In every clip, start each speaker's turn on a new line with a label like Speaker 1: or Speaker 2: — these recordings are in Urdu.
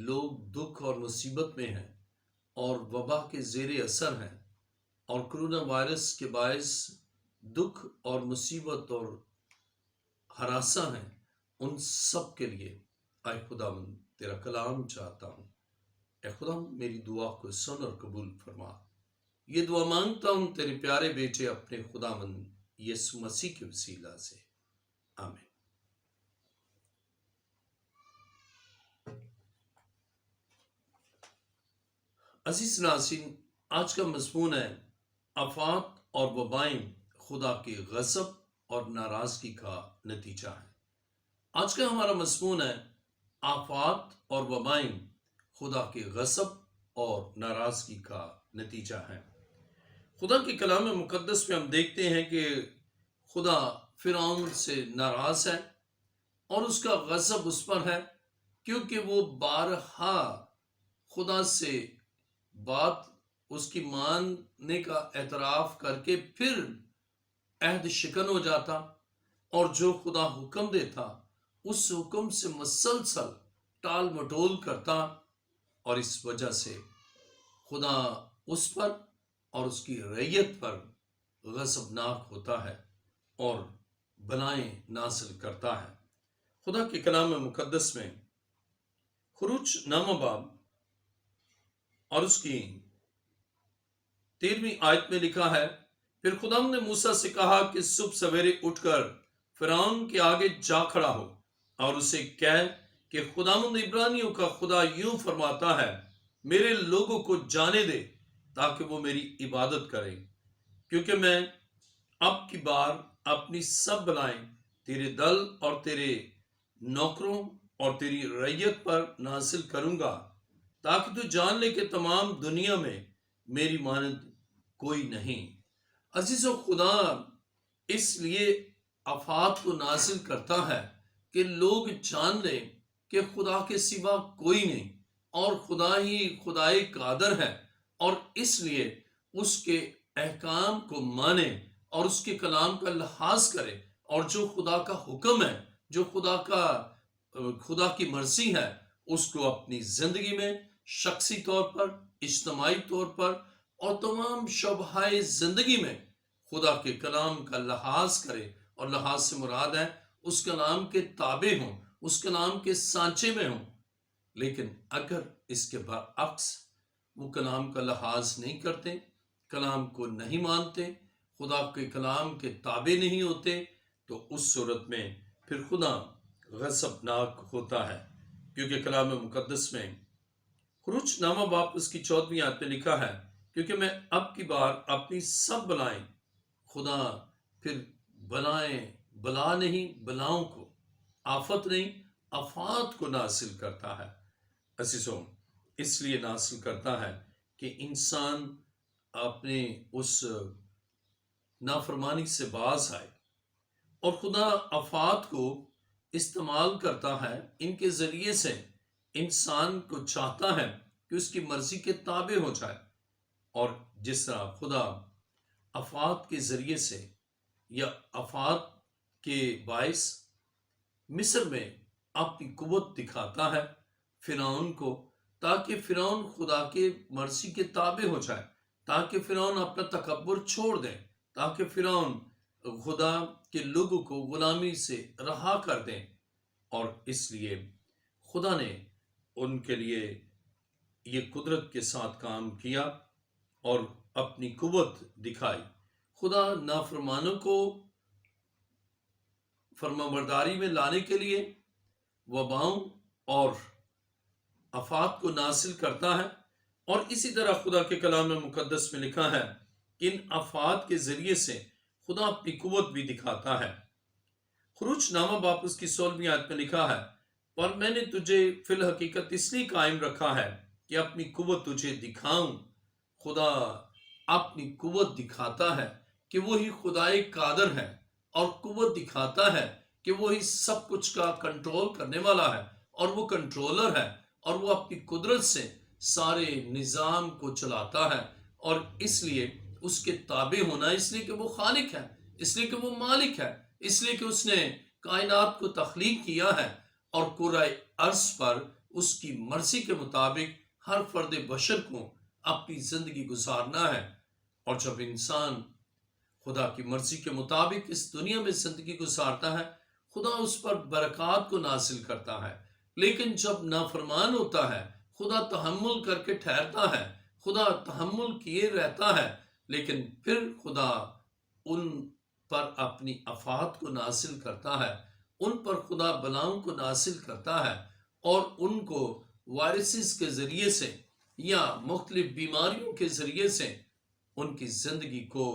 Speaker 1: لوگ دکھ اور مصیبت میں ہیں اور وبا کے زیر اثر ہیں اور کرونا وائرس کے باعث دکھ اور مصیبت اور ہراساں ہیں، ان سب کے لیے اے خداوند تیرا کلام چاہتا ہوں۔ اے خدا میری دعا کو سن اور قبول فرما۔ یہ دعا مانگتا ہوں تیرے پیارے بیٹے اپنے خداوند یسوع مسیح کے وسیلہ سے، آمین۔ عزیز ناظرین، آج کا مضمون ہے آفات اور وبائیں خدا کے غضب اور ناراضگی کا نتیجہ ہے۔ آج کا ہمارا مضمون ہے آفات اور وبائیں خدا کے غضب اور ناراضگی کا نتیجہ ہے۔ خدا کے کلام مقدس میں ہم دیکھتے ہیں کہ خدا فرعون سے ناراض ہے اور اس کا غضب اس پر ہے، کیونکہ وہ بارہا خدا سے بات اس کی ماننے کا اعتراف کر کے پھر عہد شکن ہو جاتا اور جو خدا حکم دیتا اس حکم سے مسلسل ٹال مٹول کرتا، اور اس وجہ سے خدا اس پر اور اس کی رعیت پر غضبناک ہوتا ہے اور بلائیں نازل کرتا ہے۔ خدا کے کلام مقدس میں خروج نامہ باب اور اس کی 13ویں آیت میں لکھا ہے، پھر خدا نے موسیٰ سے کہا کہ صبح سویرے اٹھ کر فرعون کے آگے جا کھڑا ہو اور اسے کہہ کہ خداوند عبرانیوں کا خدا یوں فرماتا ہے، میرے لوگوں کو جانے دے تاکہ وہ میری عبادت کریں، کیونکہ میں اب کی بار اپنی سب بلائیں تیرے دل اور تیرے نوکروں اور تیری رعیت پر نازل کروں گا، تاکہ تو جان لے کہ تمام دنیا میں میری مانند کوئی نہیں۔ عزیزو، خدا اس لیے آفات کو نازل کرتا ہے کہ لوگ جان لیں کہ خدا کے سوا کوئی نہیں اور خدا ہی خدائے قادر ہے، اور اس لیے اس کے احکام کو مانے اور اس کے کلام کا لحاظ کرے، اور جو خدا کا حکم ہے، جو خدا کی مرضی ہے، اس کو اپنی زندگی میں شخصی طور پر، اجتماعی طور پر اور تمام شعبۂ زندگی میں خدا کے کلام کا لحاظ کرے، اور لحاظ سے مراد ہے اس کلام کے تابع ہوں، اس کلام کے سانچے میں ہوں۔ لیکن اگر اس کے برعکس وہ کلام کا لحاظ نہیں کرتے، کلام کو نہیں مانتے، خدا کے کلام کے تابع نہیں ہوتے، تو اس صورت میں پھر خدا غضبناک ہوتا ہے، کیونکہ کلام مقدس میں خروج نامہ باب اس کی 14ویں آیت میں لکھا ہے، کیونکہ میں اب کی بار اپنی سب بلائیں، خدا پھر بلا نہیں، بلاؤں کو، آفت نہیں، آفات کو نازل کرتا ہے۔ عزیزوں، اس لیے نازل کرتا ہے کہ انسان اپنے اس نافرمانی سے باز آئے، اور خدا آفات کو استعمال کرتا ہے، ان کے ذریعے سے انسان کو چاہتا ہے کہ اس کی مرضی کے تابع ہو جائے۔ اور جس طرح خدا آفات کے ذریعے سے یا آفات کے باعث مصر میں اپنی قوت دکھاتا ہے فرعون کو، تاکہ فرعون خدا کے مرضی کے تابع ہو جائے، تاکہ فرعون اپنا تکبر چھوڑ دے، تاکہ فرعون خدا کے لوگوں کو غلامی سے رہا کر دیں۔ اور اس لیے خدا نے ان کے لیے یہ قدرت کے ساتھ کام کیا اور اپنی قوت دکھائی۔ خدا نافرمانوں کو فرمانبرداری میں لانے کے لیے وباؤں اور آفات کو نازل کرتا ہے، اور اسی طرح خدا کے کلام مقدس میں لکھا ہے کہ ان آفات کے ذریعے سے خدا اپنی قوت بھی دکھاتا ہے۔ خروج نامہ باب اس کی 16ویں آیت میں لکھا ہے، پر میں نے تجھے فی الحقیقت اس لیے قائم رکھا ہے کہ اپنی قوت تجھے دکھاؤں۔ خدا اپنی قوت دکھاتا ہے کہ وہی خدائے قادر ہے، اور قوت دکھاتا ہے کہ وہی سب کچھ کا کنٹرول کرنے والا ہے، اور وہ کنٹرولر ہے، اور وہ اپنی قدرت سے سارے نظام کو چلاتا ہے۔ اور اس لیے اس کے تابع ہونا، اس لیے کہ وہ خالق ہے، اس لیے کہ وہ مالک ہے، اس لیے کہ اس نے کائنات کو تخلیق کیا ہے اور کرۂ ارض پر اس کی مرضی کے مطابق ہر فرد بشر کو اپنی زندگی گزارنا ہے۔ اور جب انسان خدا کی مرضی کے مطابق اس دنیا میں زندگی گزارتا ہے، خدا اس پر برکات کو نازل کرتا ہے۔ لیکن جب نافرمان ہوتا ہے، خدا تحمل کر کے ٹھہرتا ہے، خدا تحمل کیے رہتا ہے، لیکن پھر خدا ان پر اپنی آفات کو نازل کرتا ہے، ان پر خدا بلاؤں کو نازل کرتا ہے، اور ان کو وائرسز کے ذریعے سے یا مختلف بیماریوں کے ذریعے سے ان کی زندگی کو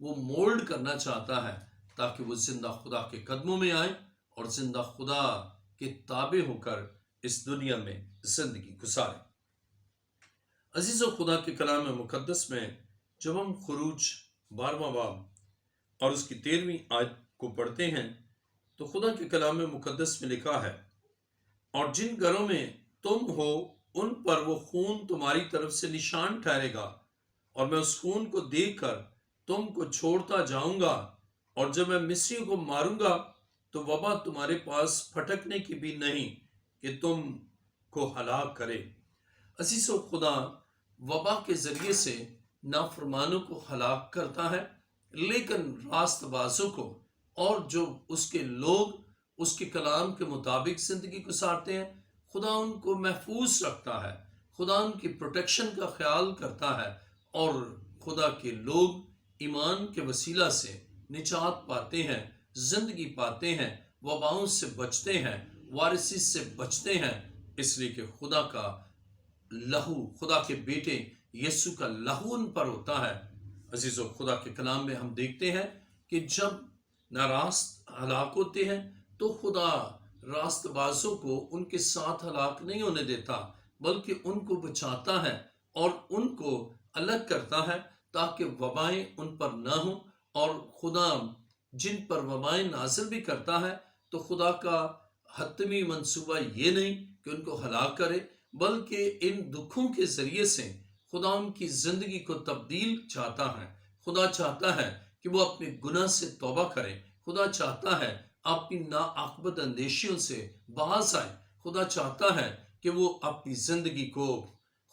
Speaker 1: وہ مولڈ کرنا چاہتا ہے، تاکہ وہ زندہ خدا کے قدموں میں آئیں اور زندہ خدا کے تابع ہو کر اس دنیا میں زندگی گزاریں۔ عزیزو، خدا کے کلام مقدس میں جب ہم خروج 12واں باب اور اس کی 13ویں آیت کو پڑھتے ہیں تو خدا کے کلام مقدس میں لکھا ہے، اور جن گھروں میں تم ہو ان پر وہ خون تمہاری طرف سے نشان ٹھہرے گا، اور میں اس خون کو دیکھ کر تم کو چھوڑتا جاؤں گا، اور جب میں مصریوں کو ماروں گا تو وبا تمہارے پاس پھٹکنے کی بھی نہیں کہ تم کو ہلاک کرے۔ عزیزو، خدا وبا کے ذریعے سے نافرمانوں کو ہلاک کرتا ہے، لیکن راست بازوں کو اور جو اس کے لوگ اس کے کلام کے مطابق زندگی گزارتے ہیں، خدا ان کو محفوظ رکھتا ہے، خدا ان کی پروٹیکشن کا خیال کرتا ہے، اور خدا کے لوگ ایمان کے وسیلہ سے نجات پاتے ہیں، زندگی پاتے ہیں، وباؤں سے بچتے ہیں، وائرسز سے بچتے ہیں، اس لیے کہ خدا کا لہو، خدا کے بیٹے یسوع کا لہو ان پر ہوتا ہے۔ عزیزو، خدا کے کلام میں ہم دیکھتے ہیں کہ جب ناراست ہلاک ہوتے ہیں تو خدا راست بازوں کو ان کے ساتھ ہلاک نہیں ہونے دیتا، بلکہ ان کو بچاتا ہے اور ان کو الگ کرتا ہے تاکہ وبائیں ان پر نہ ہوں۔ اور خدا جن پر وبائیں نازل بھی کرتا ہے تو خدا کا حتمی منصوبہ یہ نہیں کہ ان کو ہلاک کرے، بلکہ ان دکھوں کے ذریعے سے خدا ان کی زندگی کو تبدیل چاہتا ہے۔ خدا چاہتا ہے کہ وہ اپنے گناہ سے توبہ کریں، خدا چاہتا ہے اپنی ناعاقبت اندیشیوں سے باز آئے، خدا چاہتا ہے کہ وہ اپنی زندگی کو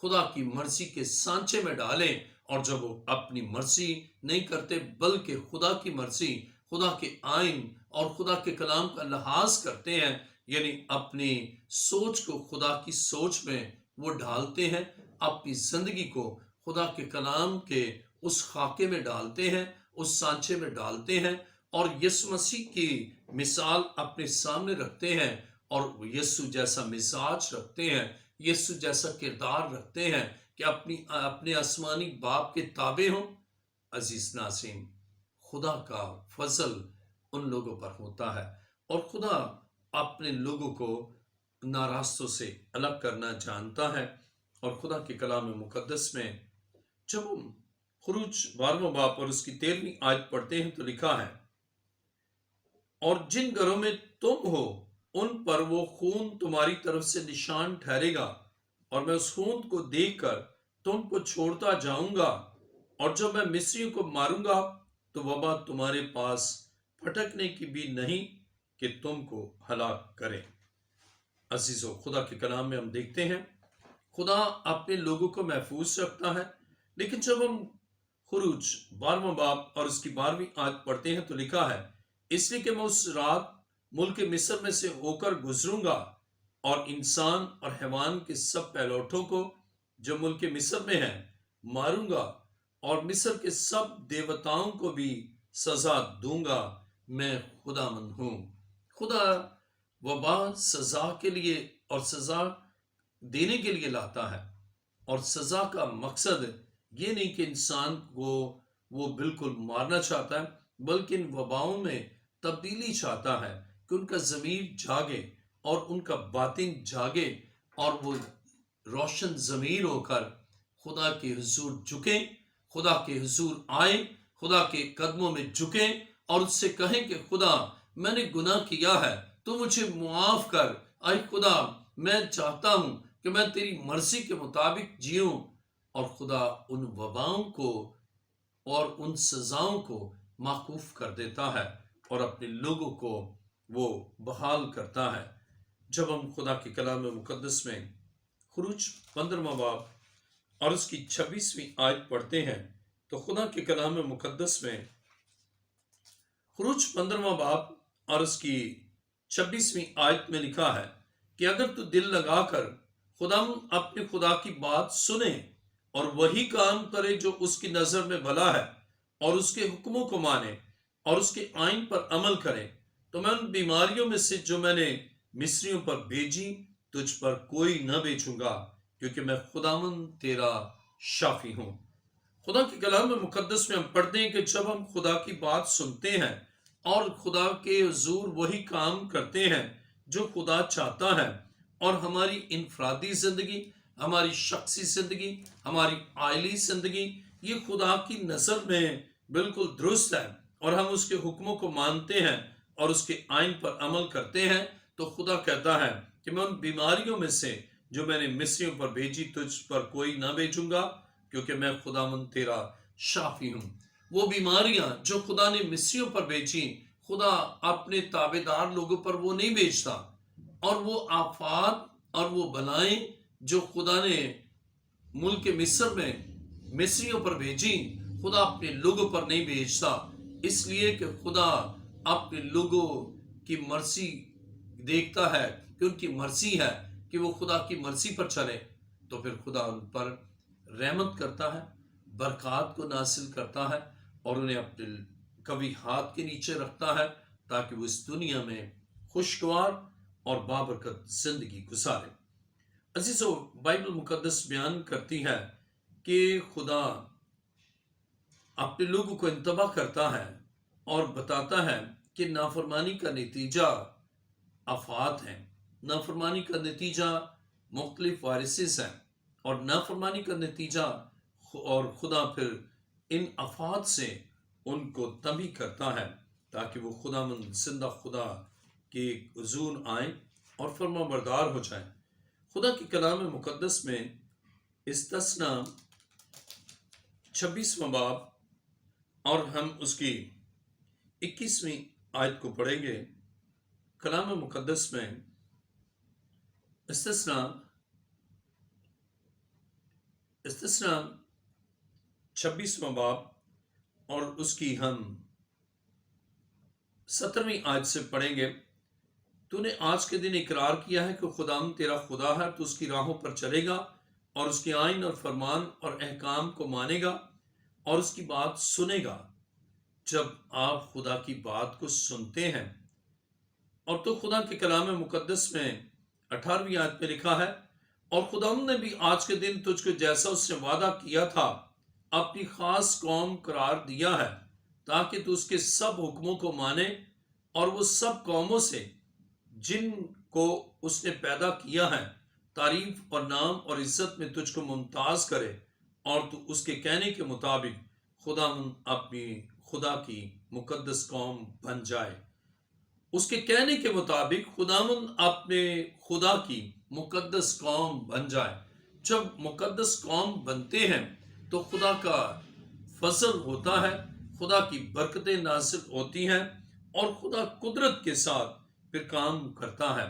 Speaker 1: خدا کی مرضی کے سانچے میں ڈالیں، اور جب وہ اپنی مرضی نہیں کرتے بلکہ خدا کی مرضی، خدا کے آئین اور خدا کے کلام کا لحاظ کرتے ہیں، یعنی اپنی سوچ کو خدا کی سوچ میں وہ ڈالتے ہیں، اپنی زندگی کو خدا کے کلام کے اس خاکے میں ڈالتے ہیں، اس سانچے میں ڈالتے ہیں، اور یسوع مسیح کی مثال اپنے سامنے رکھتے ہیں، اور یسوع جیسا مزاج رکھتے ہیں، یسوع جیسا کردار رکھتے ہیں کہ اپنے آسمانی باپ کے تابع ہوں۔ عزیز ناظرین، خدا کا فضل ان لوگوں پر ہوتا ہے، اور خدا اپنے لوگوں کو ناراستوں سے الگ کرنا جانتا ہے۔ اور خدا کے کلام مقدس میں جب ہم خروج 12واں باب اور اس کی 13ویں آیت پڑھتے ہیں تو لکھا ہے، اور جن گھروں میں تم ہو ان پر وہ خون تمہاری طرف سے نشان ٹھہرے گا، اور میں اس خون کو دیکھ کر تم کو چھوڑتا جاؤں گا، اور جب میں مصریوں کو ماروں گا تو وبا تمہارے پاس پھٹکنے کی بھی نہیں کہ تم کو ہلاک کرے۔ عزیزو، خدا کے کلام میں ہم دیکھتے ہیں خدا اپنے لوگوں کو محفوظ رکھتا ہے، لیکن جب ہم خروج 12واں باب اور اس کی 12ویں آیت پڑھتے ہیں تو لکھا ہے، اس لیے کہ میں اس رات ملک مصر میں سے ہو کر گزروں گا، اور انسان اور حیوان کے سب پہلوٹوں کو جو ملک مصر میں ہیں ماروں گا، اور مصر کے سب دیوتاؤں کو بھی سزا دوں گا، میں خدا مند ہوں۔ خدا وبا سزا کے لیے اور سزا دینے کے لیے لاتا ہے، اور سزا کا مقصد یہ نہیں کہ انسان کو وہ بالکل مارنا چاہتا ہے، بلکہ ان وباؤں میں تبدیلی چاہتا ہے کہ ان کا ضمیر جاگے اور ان کا باطن جاگے، اور وہ روشن ضمیر ہو کر خدا کے حضور جھکیں، خدا کے حضور آئیں، خدا کے قدموں میں جھکیں اور اس سے کہیں کہ خدا، میں نے گناہ کیا ہے، تو مجھے معاف کر، اے خدا میں چاہتا ہوں کہ میں تیری مرضی کے مطابق جیوں۔ اور خدا ان وباؤں کو اور ان سزاؤں کو موقوف کر دیتا ہے اور اپنے لوگوں کو وہ بحال کرتا ہے۔ جب ہم خدا کے کلام مقدس میں خروج 15واں باب اور اس کی 26ویں آیت پڑھتے ہیں تو خدا کے کلام مقدس میں خروج 15واں باب اور اس کی 26ویں آیت میں لکھا ہے کہ اگر تو دل لگا کر خدا اپنے خدا کی بات سنے اور وہی کام کرے جو اس کی نظر میں بھلا ہے اور اس کے حکموں کو مانے اور اس کے آئین پر عمل کرے تو میں ان بیماریوں میں سے جو میں نے مصریوں پر بھیجی تجھ پر کوئی نہ بھیجوں گا، کیونکہ میں خداوند تیرا شافی ہوں۔ خدا کے کلام مقدس میں ہم پڑھتے ہیں کہ جب ہم خدا کی بات سنتے ہیں اور خدا کے حضور وہی کام کرتے ہیں جو خدا چاہتا ہے، اور ہماری انفرادی زندگی، ہماری شخصی زندگی، ہماری عائلی زندگی یہ خدا کی نظر میں بالکل درست ہے اور ہم اس کے حکموں کو مانتے ہیں اور اس کے آئین پر عمل کرتے ہیں، تو خدا کہتا ہے کہ میں ان بیماریوں میں سے جو میں نے مصریوں پر بھیجی تجھ پر کوئی نہ بھیجوں گا، کیونکہ میں خداوند تیرا شافی ہوں۔ وہ بیماریاں جو خدا نے مصریوں پر بھیجی، خدا اپنے تابع دار لوگوں پر وہ نہیں بھیجتا، اور وہ آفات اور وہ بلائیں جو خدا نے ملک مصر میں مصریوں پر بھیجی، خدا اپنے لوگوں پر نہیں بھیجتا، اس لیے کہ خدا اپنے لوگوں کی مرضی دیکھتا ہے کہ ان کی مرضی ہے کہ وہ خدا کی مرضی پر چلے، تو پھر خدا ان پر رحمت کرتا ہے، برکات کو نازل کرتا ہے اور انہیں اپنے قوی ہاتھ کے نیچے رکھتا ہے تاکہ وہ اس دنیا میں خوشگوار اور بابرکت زندگی گزارے۔ عزیزو، بائبل مقدس بیان کرتی ہے کہ خدا اپنے لوگوں کو انتباہ کرتا ہے اور بتاتا ہے کہ نافرمانی کا نتیجہ آفات ہیں، نافرمانی کا نتیجہ مختلف وائرسز ہیں، اور نافرمانی کا نتیجہ اور خدا پھر ان آفات سے ان کو تنبیہ کرتا ہے تاکہ وہ خداوند زندہ خدا کے حضور آئیں اور فرما بردار ہو جائیں۔ خدا کے کلام مقدس میں استثنا 26واں باب اور ہم اس کی 21ویں آیت کو پڑھیں گے۔ کلام مقدس میں استثنا 26واں باب اور اس کی ہم 17ویں آیت سے پڑھیں گے۔ تو نے آج کے دن اقرار کیا ہے کہ خداوند تیرا خدا ہے، تو اس کی راہوں پر چلے گا اور اس کے آئین اور فرمان اور احکام کو مانے گا اور اس کی بات سنے گا۔ جب آپ خدا کی بات کو سنتے ہیں، اور تو خدا کے کلام مقدس میں 18ویں آیت میں لکھا ہے، اور خداوند نے بھی آج کے دن تجھ کو جیسا اس نے وعدہ کیا تھا اپنی خاص قوم قرار دیا ہے، تاکہ تو اس کے سب حکموں کو مانے اور وہ سب قوموں سے جن کو اس نے پیدا کیا ہے تعریف اور نام اور عزت میں تجھ کو ممتاز کرے، اور تو اس کے کہنے کے مطابق خداوند اپنی خدا کی مقدس قوم بن جائے۔ اس کے کہنے کے مطابق خداوند اپنے خدا کی مقدس قوم بن جائے۔ جب مقدس قوم بنتے ہیں تو خدا کا فضل ہوتا ہے، خدا کی برکتیں نازل ہوتی ہیں اور خدا قدرت کے ساتھ پھر کام کرتا ہے۔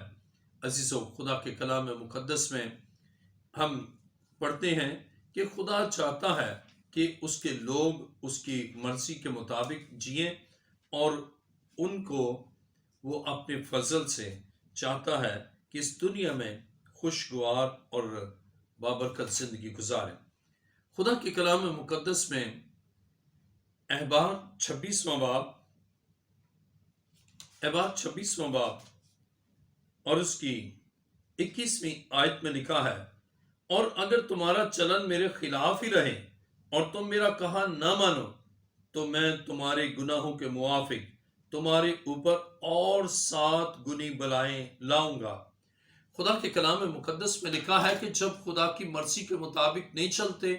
Speaker 1: عزیزو، خدا کے کلام مقدس میں ہم پڑھتے ہیں کہ خدا چاہتا ہے کہ اس کے لوگ اس کی مرضی کے مطابق جئیں، اور ان کو وہ اپنے فضل سے چاہتا ہے کہ اس دنیا میں خوشگوار اور بابرکت زندگی گزارے۔ خدا کے کلام مقدس میں احبار 26واں باب اور اس کی 21ویں آیت میں لکھا ہے، اور اگر تمہارا چلن میرے خلاف ہی رہے اور تم میرا کہا نہ مانو تو میں تمہارے گناہوں کے موافق تمہارے اوپر اور 7 گنی بلائیں لاؤں گا۔ خدا کے کلام مقدس میں لکھا ہے کہ جب خدا کی مرضی کے مطابق نہیں چلتے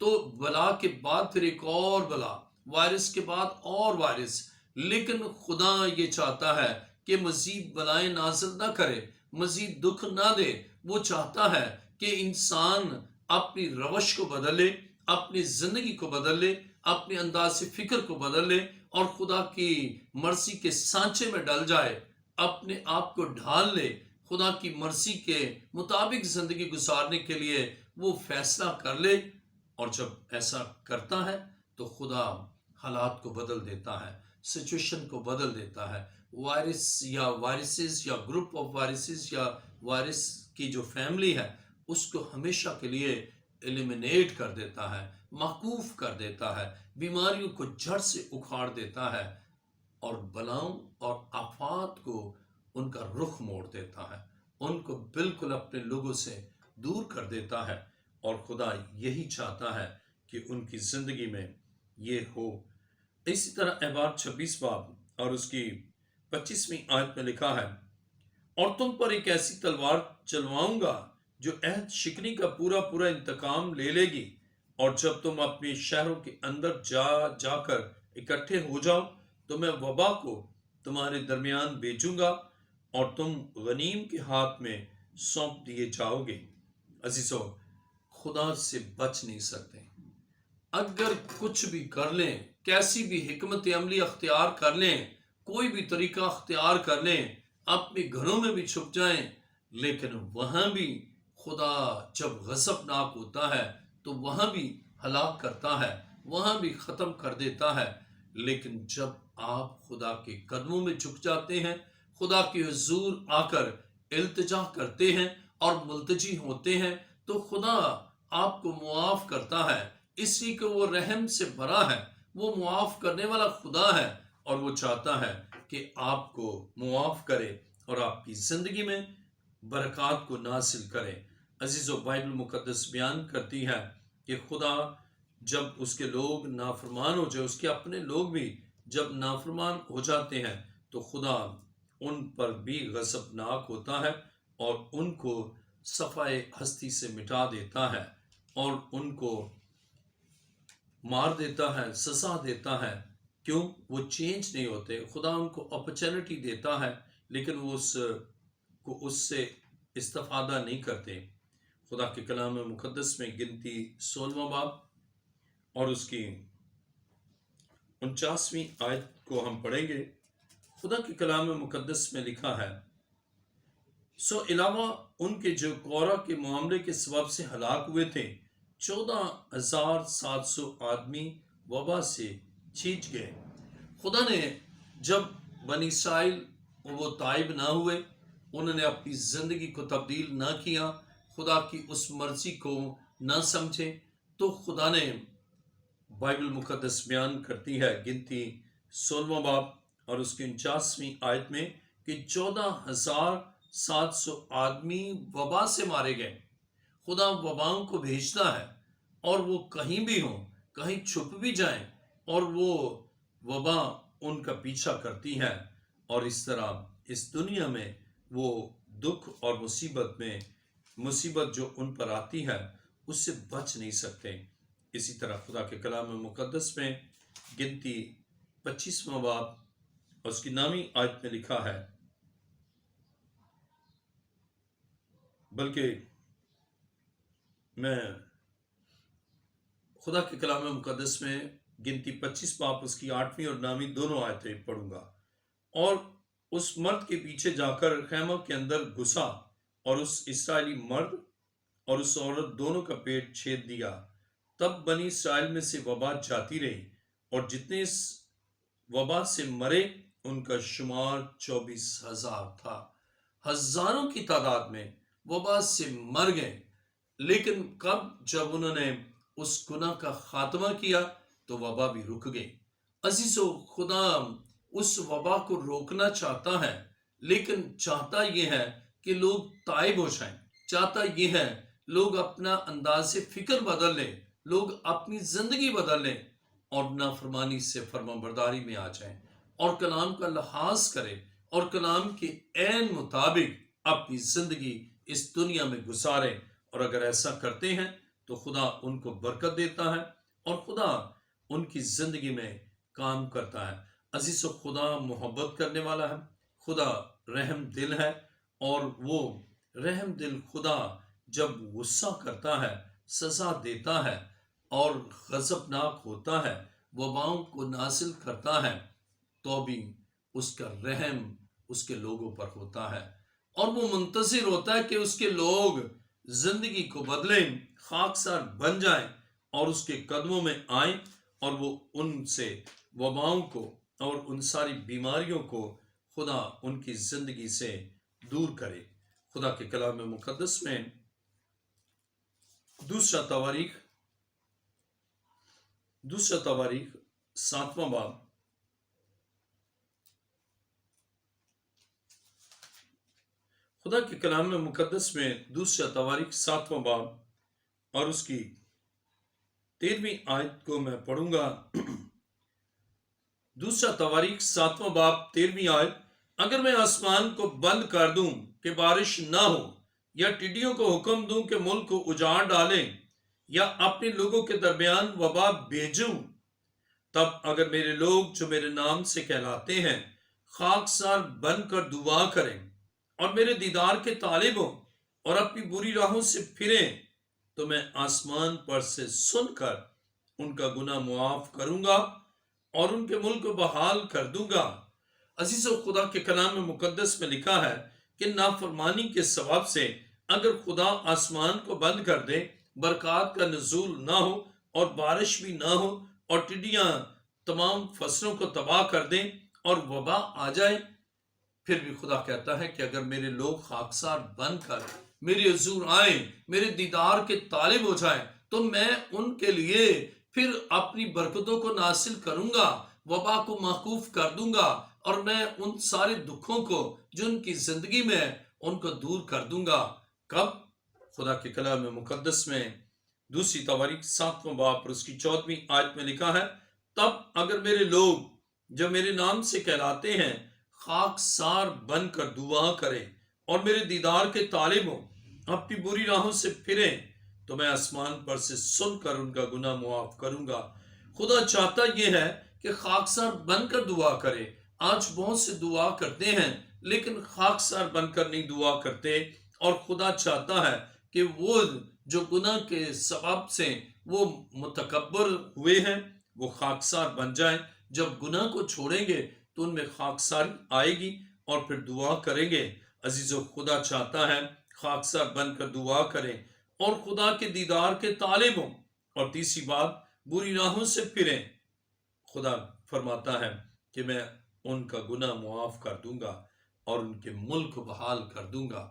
Speaker 1: تو بلا کے بعد پھر ایک اور بلا، وائرس کے بعد اور وائرس، لیکن خدا یہ چاہتا ہے کہ مزید بلائیں نازل نہ کرے، مزید دکھ نہ دے۔ وہ چاہتا ہے کہ انسان اپنی روش کو بدل لے، اپنی زندگی کو بدل لے، اپنے انداز فکر کو بدل لے اور خدا کی مرضی کے سانچے میں ڈل جائے، اپنے آپ کو ڈھال لے، خدا کی مرضی کے مطابق زندگی گزارنے کے لیے وہ فیصلہ کر لے، اور جب ایسا کرتا ہے تو خدا حالات کو بدل دیتا ہے، سچویشن کو بدل دیتا ہے۔ وائرس یا وائرسز یا گروپ آف وائرسز یا وائرس کی جو فیملی ہے اس کو ہمیشہ کے لیے ایلیمینیٹ کر دیتا ہے، موقوف کر دیتا ہے، بیماریوں کو جڑ سے اکھاڑ دیتا ہے، اور بلاؤں اور آفات کو ان کا رخ موڑ دیتا ہے، ان کو بالکل اپنے لوگوں سے دور کر دیتا ہے۔ اور خدا یہی چاہتا ہے کہ ان کی زندگی میں یہ ہو۔ اسی طرح احبار 26 باب اور اس کی 25ویں آیت میں لکھا ہے، اور تم پر ایک ایسی تلوار چلواؤں گا جو عہد شکنی کا پورا پورا انتقام لے لے گی، اور جب تم اپنے شہروں کے اندر جا کر اکٹھے ہو جاؤ تو میں وبا کو تمہارے درمیان بھیجوں گا اور تم غنیم کے ہاتھ میں سونپ دیے جاؤ گے۔ عزیزو، خدا سے بچ نہیں سکتے۔ اگر کچھ بھی کر لیں، کیسی بھی حکمت عملی اختیار کر لیں، کوئی بھی طریقہ اختیار کر لیں، اپنے گھروں میں بھی چھپ جائیں، لیکن وہاں بھی خدا جب غضبناک ہوتا ہے تو وہاں بھی ہلاک کرتا ہے، وہاں بھی ختم کر دیتا ہے۔ لیکن جب آپ خدا کے قدموں میں جھک جاتے ہیں، خدا کے حضور آ کر التجا کرتے ہیں اور ملتجی ہوتے ہیں، تو خدا آپ کو معاف کرتا ہے، اس لیے کہ وہ رحم سے بھرا ہے، وہ معاف کرنے والا خدا ہے، اور وہ چاہتا ہے کہ آپ کو معاف کرے اور آپ کی زندگی میں برکات کو نازل کرے۔ عزیزو، بائبل مقدس بیان کرتی ہے کہ خدا جب اس کے لوگ نافرمان ہو جائے، اس کے اپنے لوگ بھی جب نافرمان ہو جاتے ہیں تو خدا ان پر بھی غضبناک ہوتا ہے اور ان کو صفحہ ہستی سے مٹا دیتا ہے اور ان کو مار دیتا ہے، سزا دیتا ہے۔ کیوں؟ وہ چینج نہیں ہوتے۔ خدا ان کو اپرچونٹی دیتا ہے لیکن وہ اس سے استفادہ نہیں کرتے۔ خدا کے کلام مقدس میں گنتی 16واں باب اور اس کی 49ویں آیت کو ہم پڑھیں گے۔ خدا کے کلام مقدس میں لکھا ہے، سو علاوہ ان کے جو کورہ کے معاملے کے سبب سے ہلاک ہوئے تھے، 14,700 آدمی وبا سے چھیٹ گئے۔ خدا نے جب بنی اسرائیل وہ تائب نہ ہوئے، انہوں نے اپنی زندگی کو تبدیل نہ کیا، خدا کی اس مرضی کو نہ سمجھے، تو خدا نے بائبل مقدس بیان کرتی ہے گنتی 16واں باب اور اس کی 49ویں آیت میں کہ 14,700 آدمی وبا سے مارے گئے۔ خدا وباؤں کو بھیجتا ہے اور وہ کہیں بھی ہوں، کہیں چھپ بھی جائیں، اور وہ وبا ان کا پیچھا کرتی ہے، اور اس طرح اس دنیا میں وہ دکھ اور مصیبت جو ان پر آتی ہے اس سے بچ نہیں سکتے۔ اسی طرح خدا کے کلام مقدس میں گنتی 25واں باب اور اس کی 9ویں آیت میں لکھا ہے، بلکہ میں خدا کے کلام مقدس میں گنتی 25 باب اس کی 8ویں اور 9ویں دونوں آیتیں پڑھوں گا۔ اور اس مرد کے پیچھے جا کر خیمہ کے اندر گھسا اور اس اسرائیلی مرد اور اس عورت دونوں کا پیٹ چھید دیا۔ تب بنی اسرائیل میں سے وبا جاتی رہی، اور جتنے اس وبا سے مرے ان کا شمار 24,000 تھا۔ ہزاروں کی تعداد میں وبا سے مر گئے، لیکن کب؟ جب انہوں نے اس گناہ کا خاتمہ کیا تو وبا بھی رک گئی۔ عزیزو، خدا اس وبا کو روکنا چاہتا ہے، لیکن چاہتا یہ ہے کہ لوگ تائب ہو جائیں، چاہتا یہ ہے لوگ اپنا انداز فکر بدل لیں، لوگ اپنی زندگی بدل لیں اور نافرمانی سے فرمانبرداری میں آ جائیں اور کلام کا لحاظ کریں اور کلام کے عین مطابق اپنی زندگی اس دنیا میں گزاریں۔ اور اگر ایسا کرتے ہیں تو خدا ان کو برکت دیتا ہے اور خدا ان کی زندگی میں کام کرتا ہے۔ عزیزو، خدا محبت کرنے والا ہے، خدا رحم دل ہے، اور وہ رحم دل خدا جب غصہ کرتا ہے، سزا دیتا ہے اور غضبناک ہوتا ہے، وباؤں کو نازل کرتا ہے، تو بھی اس کا رحم اس کے لوگوں پر ہوتا ہے اور وہ منتظر ہوتا ہے کہ اس کے لوگ زندگی کو بدلیں، خاکسار بن جائیں اور اس کے قدموں میں آئیں، اور وہ ان سے وباؤں کو اور ان ساری بیماریوں کو خدا ان کی زندگی سے دور کرے۔ خدا کے کلام مقدس میں دوسرا تواریخ 7واں باب خدا کے کلام مقدس میں دوسرا تواریخ 7واں باب اور اس کی 13ویں آیت کو میں پڑھوں گا۔ دوسرا تواریخ 7واں باب 13ویں آیت: اگر میں آسمان کو بند کر دوں کہ بارش نہ ہو، یا ٹڈیوں کو حکم دوں کہ ملک کو اجاڑ ڈالیں، یا اپنے لوگوں کے درمیان وبا بھیجوں، تب اگر میرے لوگ جو میرے نام سے کہلاتے ہیں خاکسار بن کر دعا کریں اور میرے دیدار کے طالب ہوں اور اپنی بری راہوں سے پھریں، تو میں آسمان پر سے سن کر ان کا گناہ معاف کروں گا اور ان کے ملک کو بحال کر دوں گا۔ عزیزو، خدا کے کلام مقدس میں لکھا ہے کہ نافرمانی کے سبب سے اگر خدا آسمان کو بند کر دے، برکات کا نزول نہ ہو اور بارش بھی نہ ہو، اور ٹڈیاں تمام فصلوں کو تباہ کر دیں اور وبا آ جائے، پھر بھی خدا کہتا ہے کہ اگر میرے لوگ خاکسار بن کر میرے حضور آئیں، میرے دیدار کے طالب ہو جائیں، تو میں ان کے لیے پھر اپنی برکتوں کو نازل کروں گا، وبا کو موقوف کر دوں گا، اور میں ان سارے دکھوں کو جو ان کی زندگی میں ان کو دور کر دوں گا۔ کب؟ خدا کے کلام مقدس میں دوسری تواریخ 7واں باب پر اس کی 14ویں آیت میں لکھا ہے: تب اگر میرے لوگ جو میرے نام سے کہلاتے ہیں خاکسار بن کر دعا کریں اور میرے دیدار کے طالب ہوں، اپنی بری راہوں سے پھریں، تو میں آسمان پر سے سن کر ان کا گناہ معاف کروں گا۔ خدا چاہتا یہ ہے کہ خاکسار بن کر دعا کرے۔ آج بہت سے دعا کرتے ہیں لیکن خاکسار بن کر نہیں دعا کرتے، اور خدا چاہتا ہے کہ وہ جو گناہ کے سبب سے وہ متکبر ہوئے ہیں وہ خاکسار بن جائیں۔ جب گناہ کو چھوڑیں گے تو ان میں خاکساری آئے گی اور پھر دعا کریں گے۔ عزیزو، خدا چاہتا ہے خاکسار بن کر دعا کریں اور خدا کے دیدار کے طالب ہوں، اور تیسری بات، بری راہوں سے پھریں۔ خدا فرماتا ہے کہ میں ان کا گناہ معاف کر دوں گا اور ان کے ملک کو بحال کر دوں گا،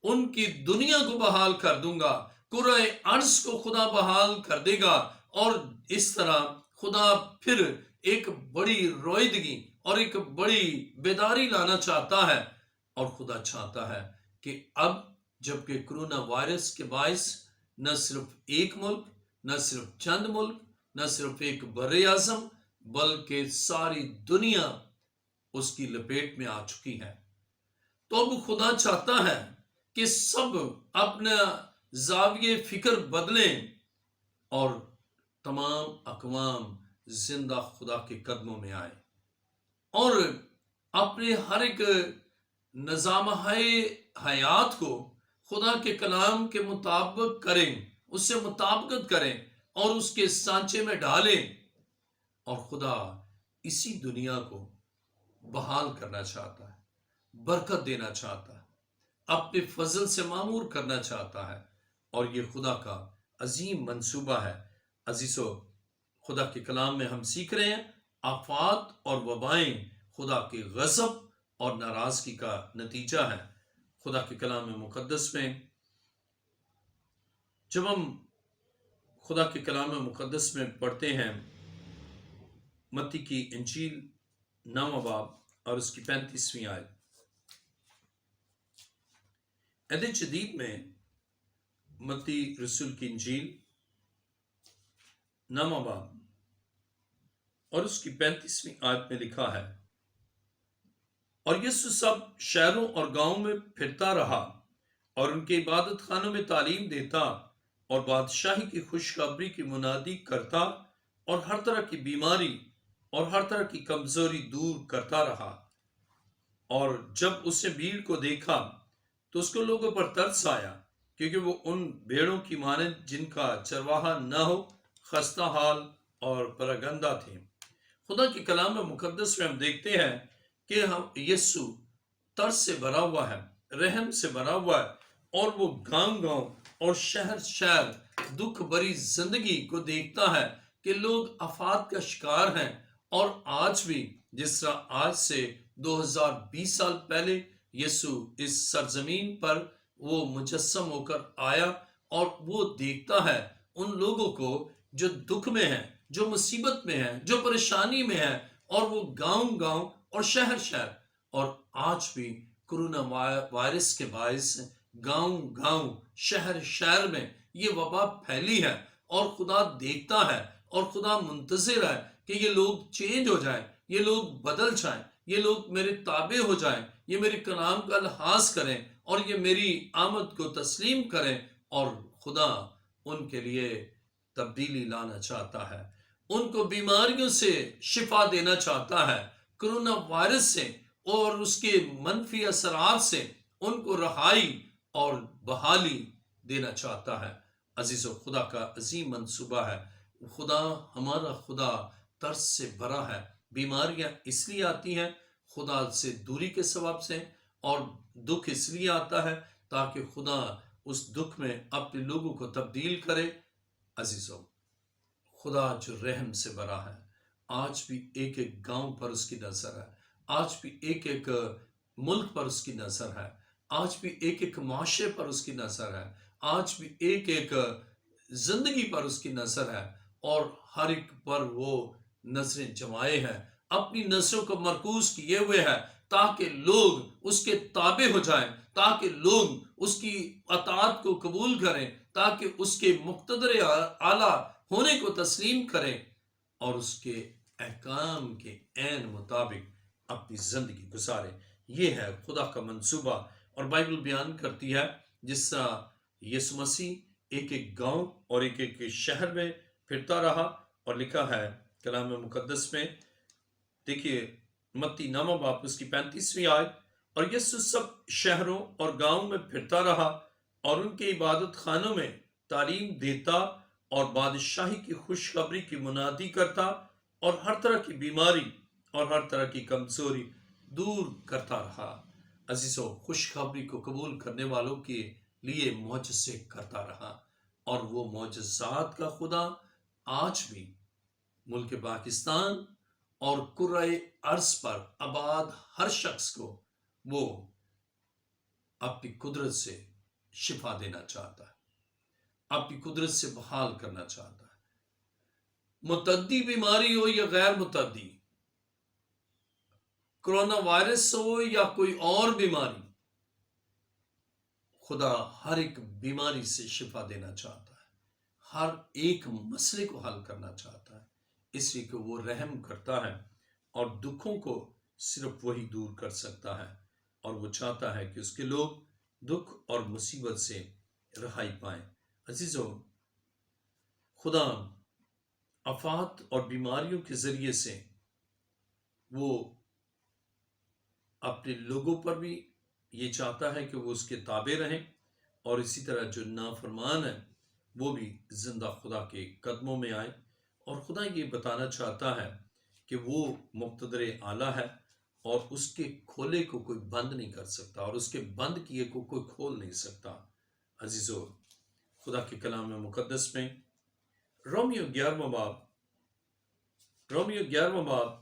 Speaker 1: ان کی دنیا کو بحال کر دوں گا، کرۂ ارض کو خدا بحال کر دے گا، اور اس طرح خدا پھر ایک بڑی رویدگی اور ایک بڑی بیداری لانا چاہتا ہے۔ اور خدا چاہتا ہے کہ اب جبکہ کرونا وائرس کے باعث نہ صرف ایک ملک، نہ صرف چند ملک، نہ صرف ایک بر اعظم، بلکہ ساری دنیا اس کی لپیٹ میں آ چکی ہے، تو اب خدا چاہتا ہے کہ سب اپنا زاویہ فکر بدلیں اور تمام اقوام زندہ خدا کے قدموں میں آئے اور اپنے ہر ایک نظام حیات کو خدا کے کلام کے مطابق کریں، اس سے مطابقت کریں اور اس کے سانچے میں ڈالیں۔ اور خدا اسی دنیا کو بحال کرنا چاہتا ہے، برکت دینا چاہتا ہے، اپنے فضل سے معمور کرنا چاہتا ہے، اور یہ خدا کا عظیم منصوبہ ہے۔ عزیزو، خدا کے کلام میں ہم سیکھ رہے ہیں آفات اور وبائیں خدا کے غضب اور ناراضگی کا نتیجہ ہے۔ خدا کے کلام مقدس میں جب ہم خدا کے کلام مقدس میں پڑھتے ہیں متی کی انجیل 9واں باب اور اس کی 35ویں آیت، عہد جدید میں متی رسول کی انجیل 9واں باب اور اس کی 35ویں آیت میں لکھا ہے: اور یسوع سب شہروں اور گاؤں میں پھرتا رہا اور ان کے عبادت خانوں میں تعلیم دیتا اور بادشاہی کی خوشخبری کی منادی کرتا اور ہر طرح کی بیماری اور ہر طرح کی کمزوری دور کرتا رہا۔ اور جب اس نے بھیڑ کو دیکھا تو اس کو لوگوں پر ترس آیا، کیونکہ وہ ان بھیڑوں کی مانند جن کا چرواہا نہ ہو، خستہ حال اور پراگندہ تھے۔ خدا کے کلام مقدس میں ہم دیکھتے ہیں کہ یسوع ترس سے بھرا ہوا ہے، رحم سے بھرا ہوا ہے، اور وہ گاؤں گاؤں اور شہر شہر دکھ بری زندگی کو دیکھتا ہے کہ لوگ آفات کا شکار ہیں۔ اور آج بھی جس طرح آج سے 2020 سال پہلے یسوع اس سرزمین پر وہ مجسم ہو کر آیا، اور وہ دیکھتا ہے ان لوگوں کو جو دکھ میں ہیں، جو مصیبت میں ہیں، جو پریشانی میں ہیں، اور وہ گاؤں گاؤں اور شہر شہر، اور آج بھی کرونا وائرس کے باعث گاؤں گاؤں شہر شہر میں یہ وبا پھیلی ہے، اور خدا دیکھتا ہے اور خدا منتظر ہے کہ یہ لوگ چینج ہو جائیں، یہ لوگ بدل جائیں، یہ لوگ میرے تابع ہو جائیں، یہ میرے کلام کا لحاظ کریں، اور یہ میری آمد کو تسلیم کریں، اور خدا ان کے لیے تبدیلی لانا چاہتا ہے، ان کو بیماریوں سے شفا دینا چاہتا ہے، کرونا وائرس سے اور اس کے منفی اثرات سے ان کو رہائی اور بحالی دینا چاہتا ہے۔ عزیزو، خدا کا عظیم منصوبہ ہے۔ خدا، ہمارا خدا ترس سے بھرا ہے۔ بیماریاں اس لیے آتی ہیں خدا سے دوری کے سبب سے، اور دکھ اس لیے آتا ہے تاکہ خدا اس دکھ میں اپنے لوگوں کو تبدیل کرے۔ عزیزو، خدا جو رحم سے بھرا ہے، آج بھی ایک ایک گاؤں پر اس کی نظر ہے، آج بھی ایک ایک ملک پر اس کی نظر ہے، آج بھی ایک ایک معاشرے پر اس کی نظر ہے، آج بھی ایک ایک زندگی پر اس کی نظر ہے، اور ہر ایک پر وہ نظریں جمائے ہیں، اپنی نظروں کو مرکوز کیے ہوئے ہیں، تاکہ لوگ اس کے تابع ہو جائیں، تاکہ لوگ اس کی اطاعت کو قبول کریں، تاکہ اس کے مقتدر اعلیٰ ہونے کو تسلیم کریں، اور اس کے احکام کے عین مطابق اپنی زندگی گزاریں۔ یہ ہے خدا کا منصوبہ، اور بائبل بیان کرتی ہے جس طرح یسوع مسیح ایک ایک گاؤں اور ایک ایک شہر میں پھرتا رہا، اور لکھا ہے کلام مقدس میں، دیکھیے متی نامہ باب اس کی 35ویں آیت، اور یسوع سب شہروں اور گاؤں میں پھرتا رہا اور ان کے عبادت خانوں میں تعلیم دیتا اور بادشاہی کی خوشخبری کی منادی کرتا، اور ہر طرح کی بیماری اور ہر طرح کی کمزوری دور کرتا رہا۔ عزیزو، خوشخبری کو قبول کرنے والوں کے لیے معجزے کرتا رہا، اور وہ معجزات کا خدا آج بھی ملک پاکستان اور کرۂ ارض پر آباد ہر شخص کو وہ اپنی قدرت سے شفا دینا چاہتا ہے، اپنی قدرت سے بحال کرنا چاہتا ہے۔ متعدی بیماری ہو یا غیر متعدی، کرونا وائرس ہو یا کوئی اور بیماری، خدا ہر ایک بیماری سے شفا دینا چاہتا ہے، ہر ایک مسئلے کو حل کرنا چاہتا ہے، اس لیے کہ وہ رحم کرتا ہے، اور دکھوں کو صرف وہی دور کر سکتا ہے، اور وہ چاہتا ہے کہ اس کے لوگ دکھ اور مصیبت سے رہائی پائیں۔ عزیزو، خدا آفات اور بیماریوں کے ذریعے سے وہ اپنے لوگوں پر بھی یہ چاہتا ہے کہ وہ اس کے تابع رہیں، اور اسی طرح جو نافرمان ہیں وہ بھی زندہ خدا کے قدموں میں آئیں، اور خدا یہ بتانا چاہتا ہے کہ وہ مقتدر اعلیٰ ہے، اور اس کے کھولے کو کوئی بند نہیں کر سکتا، اور اس کے بند کیے کو کوئی کھول نہیں سکتا۔ عزیزو، خدا کے کلام مقدس میں رومیو 11واں باب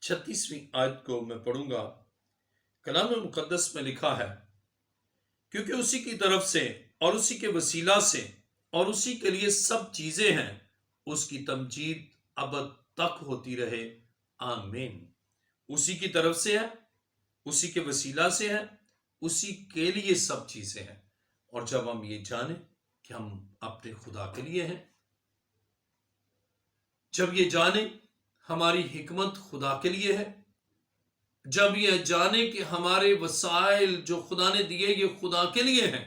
Speaker 1: 36ویں آیت کو میں پڑھوں گا۔ کلام مقدس میں لکھا ہے، کیونکہ اسی کی طرف سے اور اسی کے وسیلہ سے اور اسی کے لیے سب چیزیں ہیں، اس کی تمجید ابد تک ہوتی رہے، آمین۔ اسی کی طرف سے ہے، اسی کے وسیلہ سے ہے، اسی کے لیے سب چیزیں ہیں۔ اور جب ہم یہ جانیں کہ ہم اپنے خدا کے لیے ہیں، جب یہ جانیں ہماری حکمت خدا کے لیے ہے، جب یہ جانیں کہ ہمارے وسائل جو خدا نے دیے یہ خدا کے لیے ہیں،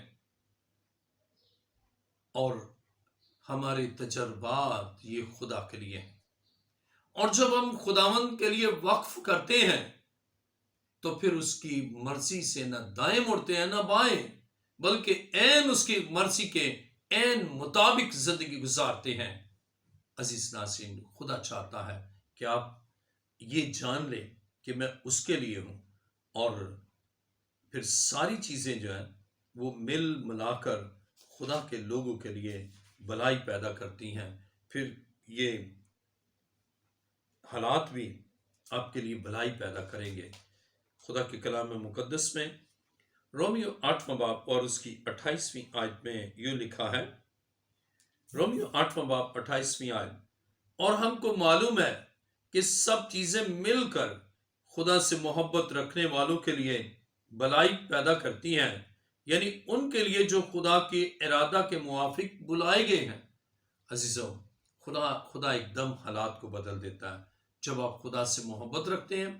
Speaker 1: اور ہمارے تجربات یہ خدا کے لیے ہیں، اور جب ہم خداوند کے لیے وقف کرتے ہیں تو پھر اس کی مرضی سے نہ دائیں مڑتے ہیں نہ بائیں، بلکہ عین اس کی مرضی کے عین مطابق زندگی گزارتے ہیں۔ عزیز ناظرین، خدا چاہتا ہے کہ آپ یہ جان لیں کہ میں اس کے لیے ہوں، اور پھر ساری چیزیں جو ہیں وہ مل ملا کر خدا کے لوگوں کے لیے بھلائی پیدا کرتی ہیں. پھر یہ حالات بھی آپ کے لیے بھلائی پیدا کریں گے. خدا کے کلام مقدس میں رومیو 8واں باب اور اس کی 28ویں آیت میں یوں لکھا ہے. رومیو 8واں باب 28ویں آیت: اور ہم کو معلوم ہے کہ سب چیزیں مل کر خدا سے محبت رکھنے والوں کے لیے بھلائی پیدا کرتی ہیں، یعنی ان کے لیے جو خدا کے ارادہ کے موافق بلائے گئے ہیں. عزیزو، خدا ایک دم حالات کو بدل دیتا ہے جب آپ خدا سے محبت رکھتے ہیں.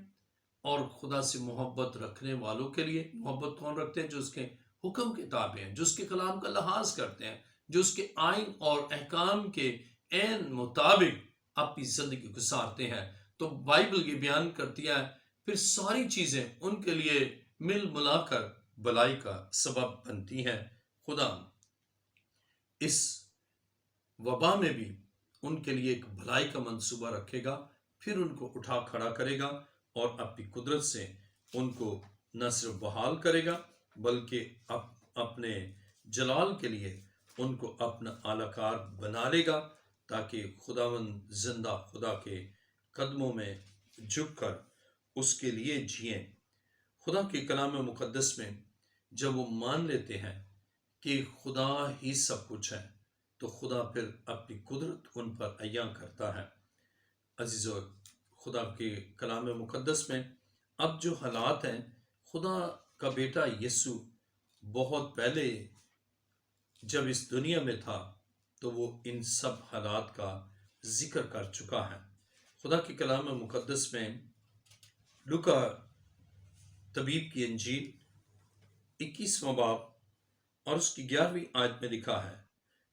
Speaker 1: اور خدا سے محبت رکھنے والوں کے لیے محبت کون رکھتے ہیں؟ جو اس کے حکم کے تابع ہیں، جو اس کے کلام کا لحاظ کرتے ہیں، جو اس کے آئین اور احکام کے عین مطابق اپنی زندگی گزارتے ہیں. تو بائبل یہ بیان کرتی ہے پھر ساری چیزیں ان کے لیے مل ملا کر بھلائی کا سبب بنتی ہیں. خدا اس وبا میں بھی ان کے لیے ایک بھلائی کا منصوبہ رکھے گا، پھر ان کو اٹھا کھڑا کرے گا اور اپنی قدرت سے ان کو نہ صرف بحال کرے گا بلکہ اپنے جلال کے لیے ان کو اپنا اعلی کار بنا لے گا، تاکہ خداوند زندہ خدا کے قدموں میں جھک کر اس کے لیے جئیں. خدا کے کلام مقدس میں جب وہ مان لیتے ہیں کہ خدا ہی سب کچھ ہے تو خدا پھر اپنی قدرت ان پر عیاں کرتا ہے. عزیزو، خدا کے کلام مقدس میں اب جو حالات ہیں، خدا کا بیٹا یسوع بہت پہلے جب اس دنیا میں تھا تو وہ ان سب حالات کا ذکر کر چکا ہے. خدا کے کلام مقدس میں لوکا طبیب کی انجیل 21واں باب اور اس کی 11ویں آیت میں لکھا ہے.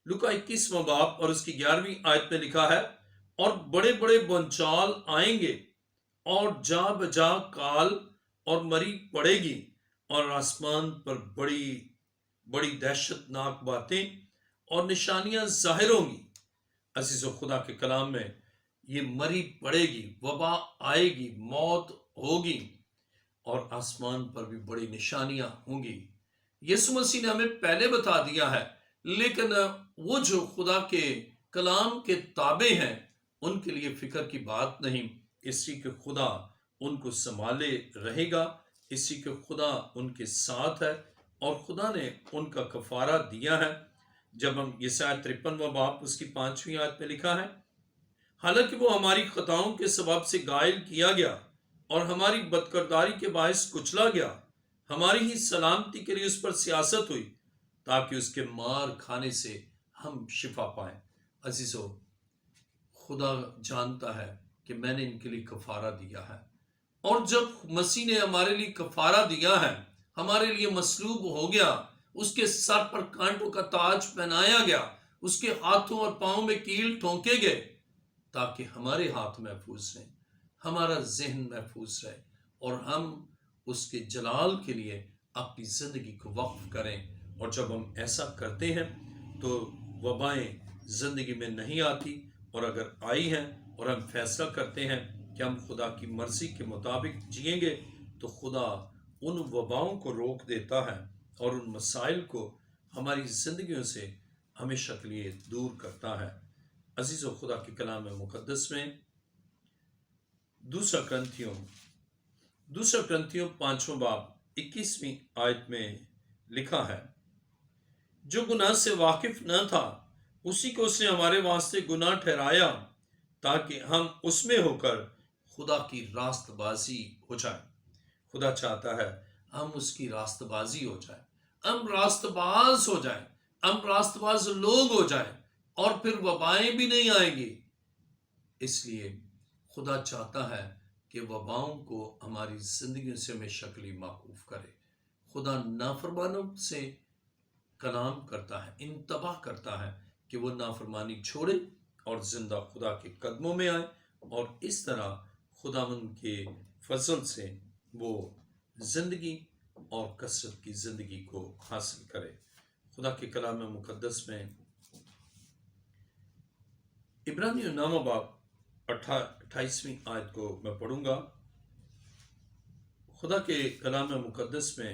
Speaker 1: لوکا 21واں باب اور اس کی 11ویں آیت میں لکھا ہے: اور بڑے بڑے بونچال آئیں گے اور جا بجا کال اور مری پڑے گی اور آسمان پر بڑی بڑی دہشت ناک باتیں اور نشانیاں ظاہر ہوں گی. عزیزو، خدا کے کلام میں یہ مری پڑے گی، وبا آئے گی، موت ہوگی اور آسمان پر بھی بڑی نشانیاں ہوں گی. یسوع مسیح نے ہمیں پہلے بتا دیا ہے، لیکن وہ جو خدا کے کلام کے تابع ہیں ان کے لیے فکر کی بات نہیں. اسی کے خدا ان کو سنبھالے رہے گا، اسی کے خدا ان کے ساتھ ہے اور خدا نے ان کا کفارہ دیا ہے. جب ہم یسعیاہ 53واں باب اس کی 5ویں آیت میں لکھا ہے: حالانکہ وہ ہماری خطاؤں کے سبب سے گائل کیا گیا اور ہماری بدکرداری کے باعث کچلا گیا، ہماری ہی سلامتی کے لیے اس پر سیاست ہوئی تاکہ اس کے مار کھانے سے ہم شفا پائیں. عزیزو، خدا جانتا ہے کہ میں نے ان کے لیے کفارہ دیا ہے، اور جب مسیح نے ہمارے لیے کفارہ دیا ہے، ہمارے لیے مصلوب ہو گیا، اس کے سر پر کانٹوں کا تاج پہنایا گیا، اس کے ہاتھوں اور پاؤں میں کیل ٹھونکے گئے تاکہ ہمارے ہاتھ محفوظ رہیں، ہمارا ذہن محفوظ رہے اور ہم اس کے جلال کے لیے اپنی زندگی کو وقف کریں. اور جب ہم ایسا کرتے ہیں تو وبائیں زندگی میں نہیں آتی، اور اگر آئی ہیں اور ہم فیصلہ کرتے ہیں کہ ہم خدا کی مرضی کے مطابق جئیں گے تو خدا ان وباؤں کو روک دیتا ہے اور ان مسائل کو ہماری زندگیوں سے ہمیشہ کے لیے دور کرتا ہے. عزیز و، خدا کے کلام مقدس میں دوسرا کرنتھیوں 5واں باب 21ویں آیت میں لکھا ہے: جو گناہ سے واقف نہ تھا اسی کو اس نے ہمارے واسطے گناہ ٹھہرایا تاکہ ہم اس میں ہو کر خدا کی راست بازی ہو جائے. خدا چاہتا ہے ہم اس کی راست بازی ہو جائیں، ہم راست باز ہو جائیں، ہم راست باز لوگ ہو جائیں اور پھر وبائیں بھی نہیں آئیں گی. اس لیے خدا چاہتا ہے کہ وباؤں کو ہماری زندگیوں سے ہمیشہ کے لیے موقوف کرے. خدا نافرمانوں سے کلام کرتا ہے، انتباہ کرتا ہے کہ وہ نافرمانی چھوڑے اور زندہ خدا کے قدموں میں آئے، اور اس طرح خداوند کے فضل سے وہ زندگی اور کثرت کی زندگی کو حاصل کرے. خدا کے کلام مقدس میں عبرانیوں 9 باب 28ویں آیت کو میں پڑھوں گا. خدا کے کلام مقدس میں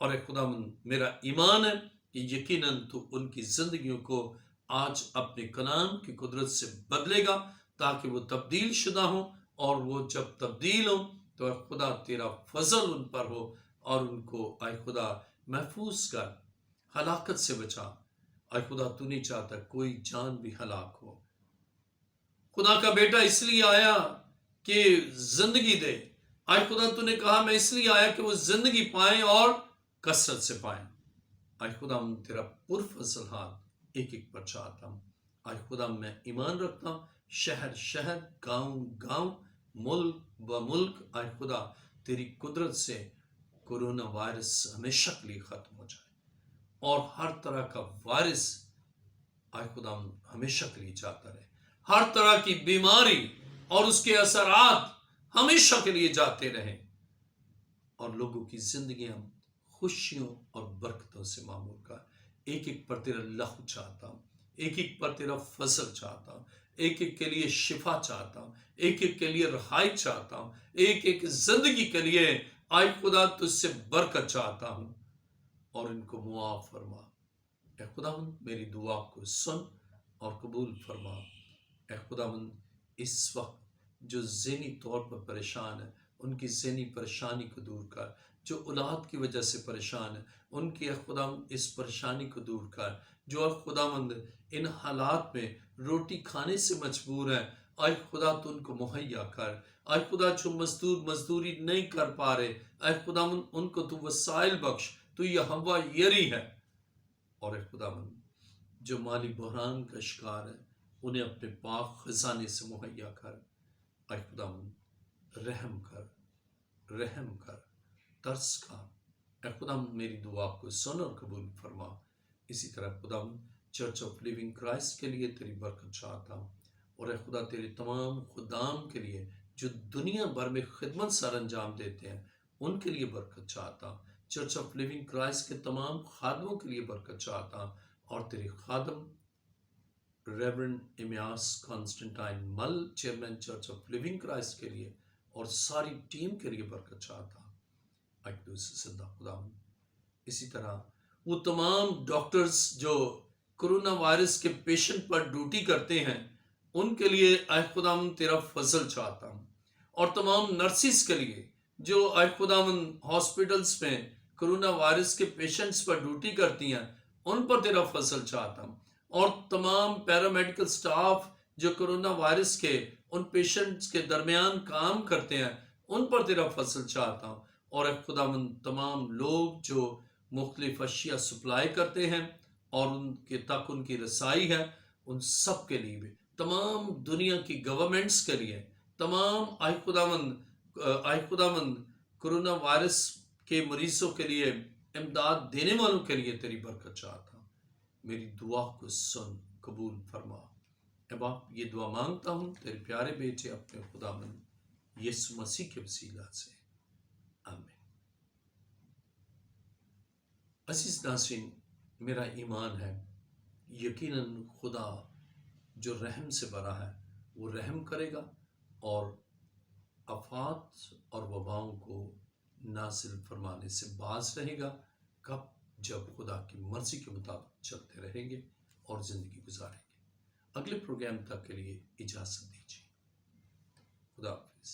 Speaker 1: اور اے خداوند میرا ایمان ہے کہ یقیناً تو ان کی زندگیوں کو آج اپنے کلام کی قدرت سے بدلے گا تاکہ وہ تبدیل شدہ ہوں، اور وہ جب تبدیل ہوں تو اے خدا تیرا فضل ان پر ہو اور ان کو اے خدا محفوظ کر، ہلاکت سے بچا۔ اے خدا تو نہیں چاہتا کوئی جان بھی ہلاک ہو۔ خدا کا بیٹا اس لیے آیا کہ زندگی دے۔ اے خدا تو نے کہا میں اس لیے آیا کہ وہ زندگی پائیں اور کثرت سے پائیں۔ اے خدا میں تیرا پرفضل ہاتھ ایک ایک پر چاہتا ہوں۔ اے خدا میں ایمان رکھتا ہوں شہر شہر، گاؤں گاؤں، ملک و ملک اے خدا تیری قدرت سے کورونا وائرس ہمیشہ کے لیے ختم ہو جائے، اور ہر طرح کا وائرس اے خدا ہمیشہ کے لیے جاتا رہے، ہر طرح کی بیماری اور اس کے اثرات ہمیشہ کے لیے جاتے رہیں، اور لوگوں کی زندگیاں خوشیوں اور برکتوں سے معمور کر۔ ایک ایک پر تیرا لہو چاہتا ہوں، ایک ایک پر تیرا فضل چاہتا ہوں، ایک ایک کے لیے شفا چاہتا ہوں، ایک ایک کے لیے رہائی چاہتا ہوں، ایک ایک زندگی کے لیے آئے خدا تجھ سے برکت چاہتا ہوں، اور ان کو معاف فرما۔ اے خداوند میری دعا کو سن اور قبول فرما۔ اے خداوند اس وقت جو ذہنی طور پر پریشان ہے ان کی ذہنی پریشانی کو دور کر، جو اولاد کی وجہ سے پریشان ہے ان کی اے خداوند اس پریشانی کو دور کر، جو اے خداوند ان حالات میں روٹی کھانے سے مجبور ہیں اے خدا تو ان کو مہیا کر۔ اے خدا جو مزدوری نہیں کر پا رہے اے خداوند ان کو تو وسائل بخش، تو یہوہ یری ہے، اور اے خداوند جو مالی بحران کا شکار ہے انہیں اپنے پاک خزانے سے مہیا کر۔ اے خداوند رحم کر، رحم کر، ترس کھا۔ اے خداوند میری دعا کو سن اور قبول فرما۔ اسی طرح خداوند چرچ آف لیونگ کرائسٹ کے لیے تیری برکت چاہتا ہوں، اور اے خدا تیرے تمام خدام کے لیے جو دنیا بھر میں خدمت سر انجام دیتے ہیں ان کے لیے برکت چاہتا ہوں، چرچ آف لیونگ کرائسٹ کے تمام خادموں کے لیے برکت چاہتا ہوں، اور تیرے خادم reverend Amyas Constantine Mill chairman Church of Living Christ کے لیے اور ساری ٹیم کے لیے برکت چاہتا ہوں۔ اقدس زندہ خداوند اسی طرح وہ تمام ڈاکٹرز جو کرونا وائرس کے پیشنٹ پر ڈیوٹی کرتے ہیں ان کے لیے اے خداوند تیرا فضل چاہتا ہوں، اور تمام نرسز کے لیے جو اے خداوند ہاسپٹلز میں کرونا وائرس کے پیشنٹس پر ڈیوٹی کرتی ہیں ان پر تیرا فضل چاہتا ہوں، اور تمام پیرامیڈیکل سٹاف جو کرونا وائرس کے ان پیشنٹس کے درمیان کام کرتے ہیں ان پر تیرا فضل چاہتا ہوں، اور اے خداوند تمام لوگ جو مختلف اشیاء سپلائی کرتے ہیں اور ان کے تک ان کی رسائی ہے ان سب کے لیے بھی، تمام دنیا کی گورنمنٹس کے لیے، تمام اے خداوند کرونا وائرس کے مریضوں کے لیے امداد دینے والوں کے لیے تیری برکت چاہتا ہوں۔ میری دعا کو سن، قبول فرما۔ اے باپ یہ دعا مانگتا ہوں تیرے پیارے بیٹے اپنے خداوند یسوع مسیح کے وسیلہ سے، آمین۔ عزیز ناظرین، میرا ایمان ہے یقیناً خدا جو رحم سے بھرا ہے وہ رحم کرے گا اور آفات اور وباؤں کو نازل فرمانے سے باز رہے گا۔ کب؟ جب خدا کی مرضی کے مطابق چلتے رہیں گے اور زندگی گزاریں گے۔ اگلے پروگرام تک کے لیے اجازت دیجیے۔ خدا حافظ۔